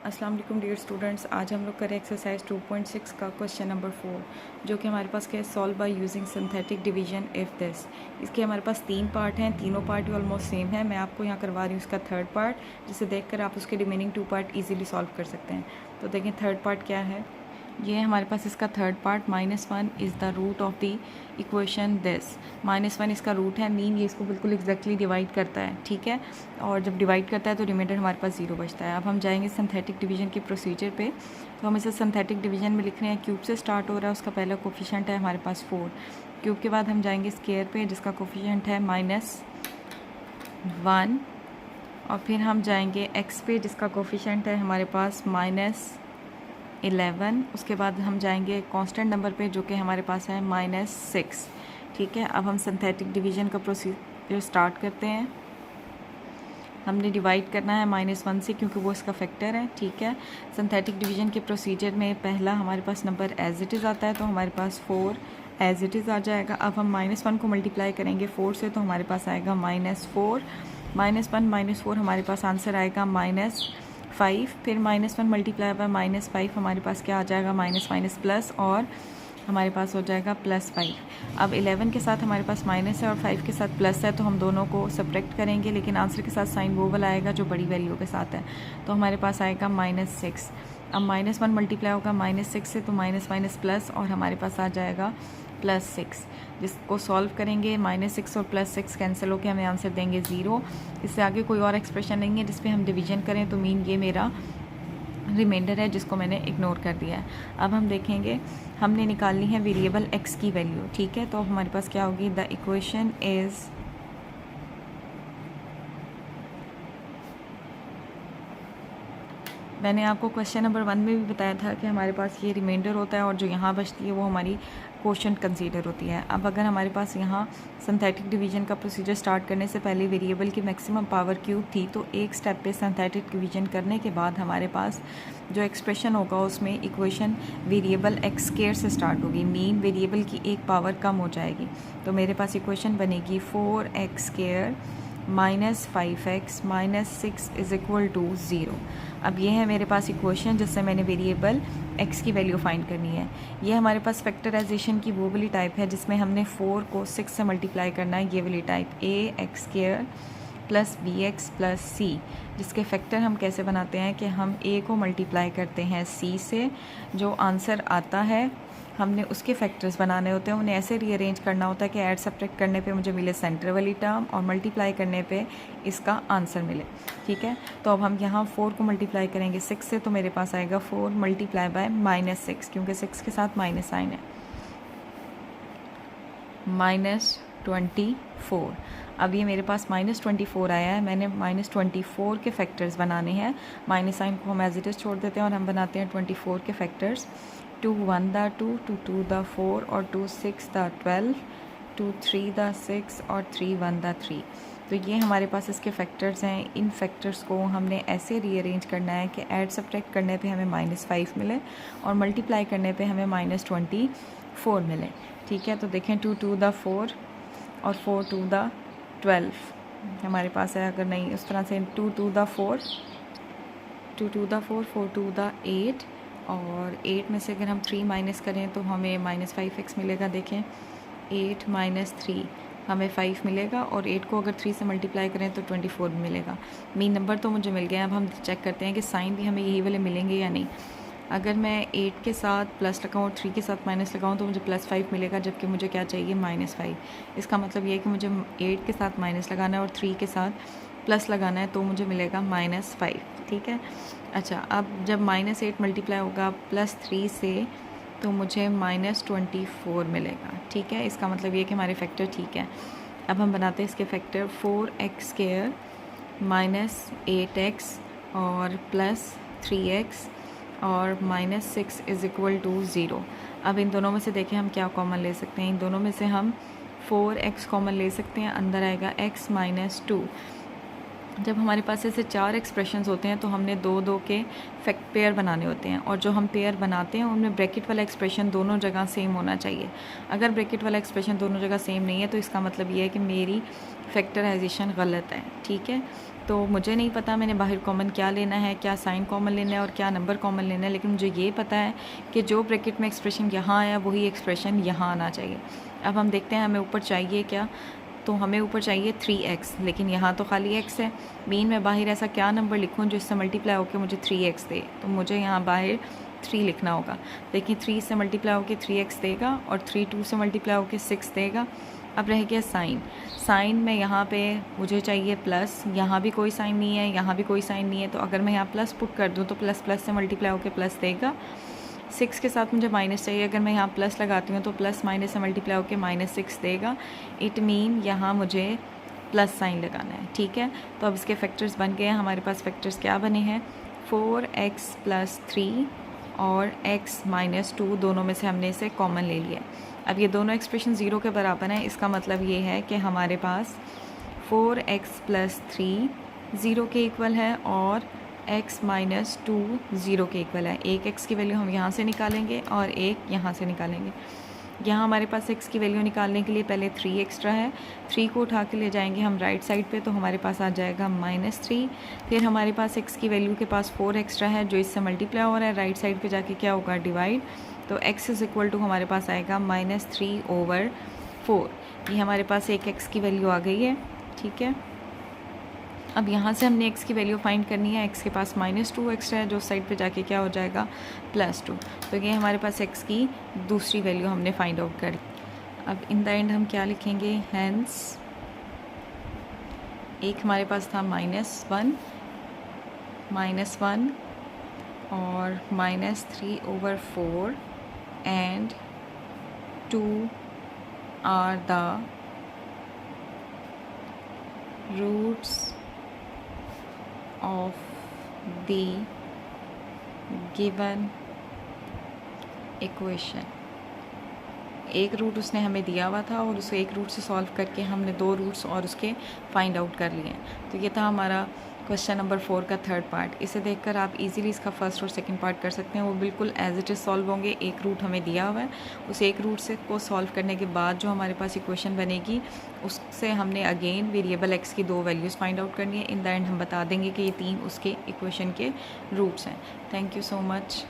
अस्सलाम वालेकुम dear students, आज हम लोग करें एक्सरसाइज 2.6 का क्वेश्चन नंबर 4, जो कि हमारे पास क्या है, solve by using synthetic division if this. इसके हमारे पास 3 पार्ट हैं, तीनों पार्ट ही ऑलमोस्ट सेम है। मैं आपको यहाँ करवा रही हूँ इसका थर्ड पार्ट, जिसे देखकर आप उसके रिमेनिंग 2 पार्ट इजीली सॉल्व कर सकते हैं। तो देखें थर्ड पार्ट क्या है। ये है हमारे पास इसका third part, -1 is the root of the equation this. -1 इसका रूट है, मीन ये इसको बिल्कुल एग्जैक्टली डिवाइड करता है, ठीक है। और जब डिवाइड करता है तो रिमाइंडर हमारे पास 0 बचता है। अब हम जाएंगे सिंथेटिक डिवीजन के प्रोसीजर पे। तो हम इसे सिंथेटिक डिवीजन में लिख रहे हैं। क्यूब से स्टार्ट हो रहा है, उसका पहला कोफिशिएंट है हमारे पास 4। क्यूब के बाद हम जाएंगे स्क्वायर पे, जिसका कोफिशिएंट है -1। और फिर हम जाएंगे एक्स पे, जिसका कोफिशिएंट है हमारे पास -11। उसके बाद हम जाएंगे कांस्टेंट नंबर पे, जो कि हमारे पास है -6, ठीक है। अब हम सिंथेटिक डिवीजन का प्रोसीजर स्टार्ट करते हैं। हमने डिवाइड करना है -1 से, क्योंकि वो इसका फैक्टर है, ठीक है। सिंथेटिक डिवीजन के प्रोसीजर में पहला हमारे पास नंबर एज इट इज़ आता है, तो हमारे पास 4 एज इट इज़ आ जाएगा। अब हम -1 को मल्टीप्लाई करेंगे 4 से, तो हमारे पास आएगा -4। -1 -4 हमारे पास आंसर आएगा -5। फिर -1 मल्टीप्लाई बाय -5 हमारे पास क्या आ जाएगा, माइनस प्लस, और हमारे पास हो जाएगा +5। अब 11 के साथ हमारे पास माइनस है और 5 के साथ प्लस है, तो हम दोनों को सब्ट्रैक्ट करेंगे, लेकिन आंसर के साथ साइन वो वाला आएगा जो बड़ी वैल्यू के साथ है, तो हमारे पास आएगा -6। अब -1 मल्टीप्लाई होगा -6 से, तो माइनस प्लस, और हमारे पास आ जाएगा +6। जिसको सॉल्व करेंगे -6 और +6 कैंसिल होकर हमें आंसर देंगे 0। इससे आगे कोई और एक्सप्रेशन नहीं है जिस पे हम डिवीजन करें, तो मीन ये मेरा रिमाइंडर है जिसको मैंने इग्नोर कर दिया है। अब हम देखेंगे, हमने निकालनी है वेरिएबल x की वैल्यू, ठीक है। तो हमारे पास क्या होगी, द इक्वेशन इज़ मैंने आपको क्वेश्चन नंबर 1 में भी बताया था कि हमारे पास ये रिमाइंडर होता है, और जो यहाँ बचती है वो हमारी क्वोशंट कंसीडर होती है। अब अगर हमारे पास यहाँ सिंथेटिक डिवीजन का प्रोसीजर स्टार्ट करने से पहले वेरिएबल की मैक्सिमम पावर क्यूब थी, तो एक स्टेप पे सिंथेटिक डिवीजन करने के बाद हमारे पास जो एक्सप्रेशन होगा उसमें इक्वेशन वेरिएबल एक्स स्क्वायर से स्टार्ट होगी, मीन वेरिएबल की एक पावर कम हो जाएगी। तो मेरे पास इक्वेशन बनेगी 4x square -5x -6 is equal to 0। अब ये है मेरे पास इक्वेशन जिससे मैंने वेरिएबल x की वैल्यू फाइंड करनी है। ये हमारे पास फैक्टराइजेशन की वो वाली टाइप है जिसमें हमने 4 को 6 से मल्टीप्लाई करना है, ये वाली type ax square plus bx plus c, जिसके फैक्टर हम कैसे बनाते हैं कि हम a को मल्टीप्लाई करते हैं c से, जो आंसर आता है हमने उसके फैक्टर्स बनाने होते हैं, उन्हें ऐसे रीअरेंज करना होता है कि ऐड सब्ट्रैक्ट करने पे मुझे मिले सेंटर वाली टर्म और मल्टीप्लाई करने पे इसका आंसर मिले, ठीक है। तो अब हम यहाँ 4 को मल्टीप्लाई करेंगे 6 से, तो मेरे पास आएगा 4 मल्टीप्लाई बाय -6, क्योंकि 6 के साथ माइनस साइन है, -24। अब ये मेरे पास -24 आया है, मैंने -24 के फैक्टर्स बनाने हैं। माइनस साइन को हम एज इट इज़ छोड़ देते हैं और हम बनाते हैं 24 के फैक्टर्स। 2 1 द 2, 2 2 द 4, और 2 6 द 12, 2 3 द 6, और 3 1 द 3। तो ये हमारे पास इसके फैक्टर्स हैं। इन फैक्टर्स को हमने ऐसे रीअरेंज करना है कि ऐड सब्ट्रैक्ट करने पे हमें -5 मिले और मल्टीप्लाई करने पे हमें -24 मिले, ठीक है। तो देखें 2 2 द 4 और 4 2 द 12 हमारे पास है। अगर नहीं उस तरह से 2 2 द 4, 2 2 द 4, 4 2 द 8, और 8 में से अगर हम 3 माइनस करें तो हमें -5x मिलेगा। देखें 8 - 3 हमें 5 मिलेगा, और 8 को अगर 3 से मल्टीप्लाई करें तो 24 मिलेगा। मीन नंबर तो मुझे मिल गया। अब हम चेक करते हैं कि साइन भी हमें यही वाले मिलेंगे या नहीं। अगर मैं 8 के साथ प्लस लगाऊँ और 3 के साथ माइनस लगाऊँ तो मुझे +5 मिलेगा, जबकि मुझे क्या चाहिए, -5। इसका मतलब ये है कि मुझे 8 के साथ माइनस लगाना है और 3 के साथ प्लस लगाना है, तो मुझे मिलेगा -5, ठीक है। अच्छा, अब जब -8 मल्टीप्लाई होगा +3 से, तो मुझे -24 मिलेगा, ठीक है। इसका मतलब ये कि हमारे फैक्टर ठीक है। अब हम बनाते हैं इसके फैक्टर। 4x स्क्वायर -8x और +3x और -6 इज़ इक्वल टू 0। अब इन दोनों में से देखें हम क्या कॉमन ले सकते हैं। इन दोनों में से हम 4x कॉमन ले सकते हैं, अंदर आएगा x -2। जब हमारे पास ऐसे 4 एक्सप्रेशंस होते हैं तो हमने 2 के फैक्ट पेयर बनाने होते हैं, और जो हम पेयर बनाते हैं उनमें ब्रैकेट वाला एक्सप्रेशन दोनों जगह सेम होना चाहिए। अगर ब्रैकेट वाला एक्सप्रेशन दोनों जगह सेम नहीं है तो इसका मतलब ये है कि मेरी फैक्टराइजेशन गलत है, ठीक है। तो मुझे नहीं पता मैंने बाहर कॉमन क्या लेना है, क्या साइन कॉमन लेना है और क्या नंबर कॉमन लेना है, लेकिन मुझे ये पता है कि जो ब्रैकेट में एक्सप्रेशन यहाँ आया वही एक्सप्रेशन यहाँ आना चाहिए। अब हम देखते हैं हमें ऊपर चाहिए क्या, तो हमें ऊपर चाहिए 3x, लेकिन यहाँ तो खाली x है। मीन में बाहर ऐसा क्या नंबर लिखूँ जो इससे मल्टीप्लाई होकर मुझे 3x दे, तो मुझे यहाँ बाहर 3 लिखना होगा। देखिए 3 से मल्टीप्लाई होकर 3x देगा और 3 2 से मल्टीप्लाई होकर 6 देगा। अब रह गया साइन। साइन में यहाँ पे मुझे चाहिए प्लस, यहाँ भी कोई साइन नहीं है, यहाँ भी कोई साइन नहीं है, तो अगर मैं यहाँ प्लस पुट कर दूँ तो प्लस प्लस से मल्टीप्लाई होकर प्लस देगा। 6 के साथ मुझे माइनस चाहिए, अगर मैं यहाँ प्लस लगाती हूँ तो प्लस माइनस से मल्टीप्लाई होकर -6 देगा। इट मीन यहाँ मुझे प्लस साइन लगाना है, ठीक है। तो अब इसके फैक्टर्स बन गए हैं। हमारे पास फैक्टर्स क्या बने हैं, 4x + 3 और x - 2, दोनों में से हमने इसे कॉमन ले लिया। अब ये दोनों एक्सप्रेशन 0 के बराबर हैं, इसका मतलब ये है कि हमारे पास 4x + 3 0 के इक्वल है और x - 2 0 के इक्वल है। एक x की वैल्यू हम यहाँ से निकालेंगे और एक यहाँ से निकालेंगे। यहाँ हमारे पास x की वैल्यू निकालने के लिए पहले 3 एक्स्ट्रा है, 3 को उठा के ले जाएंगे हम राइट साइड पे, तो हमारे पास आ जाएगा -3। फिर हमारे पास x की वैल्यू के पास 4 एक्स्ट्रा है जो इससे मल्टीप्लाई हो रहा है, राइट साइड पे जाके क्या होगा, डिवाइड। तो x = हमारे पास आएगा -3/4। ये हमारे पास एक x की वैल्यू आ गई है, ठीक है। अब यहाँ से हमने x की वैल्यू फाइंड करनी है। x के पास -2 एक्स्ट्रा है जो साइड पे जाके क्या हो जाएगा, +2। तो ये हमारे पास x की दूसरी वैल्यू हमने फाइंड आउट कर। अब इन द एंड हम क्या लिखेंगे, हेंस एक हमारे पास था -1 और -3/4 and 2 are the roots of the given equation। एक रूट उसने हमें दिया हुआ था और उसे एक रूट से सॉल्व करके हमने 2 रूट्स और उसके फाइंड आउट कर लिए। तो ये था हमारा क्वेश्चन नंबर 4 का थर्ड पार्ट। इसे देखकर आप इजीली इसका फर्स्ट और सेकंड पार्ट कर सकते हैं, वो बिल्कुल एज इट इज़ सॉल्व होंगे। एक रूट हमें दिया हुआ है, उस एक रूट से को सॉल्व करने के बाद जो हमारे पास इक्वेशन बनेगी उससे हमने अगेन वेरिएबल x की 2 वैल्यूज़ फाइंड आउट करनी है। इन द एंड हम बता देंगे कि ये 3 उसके इक्वेशन के रूट्स हैं। Thank you so much.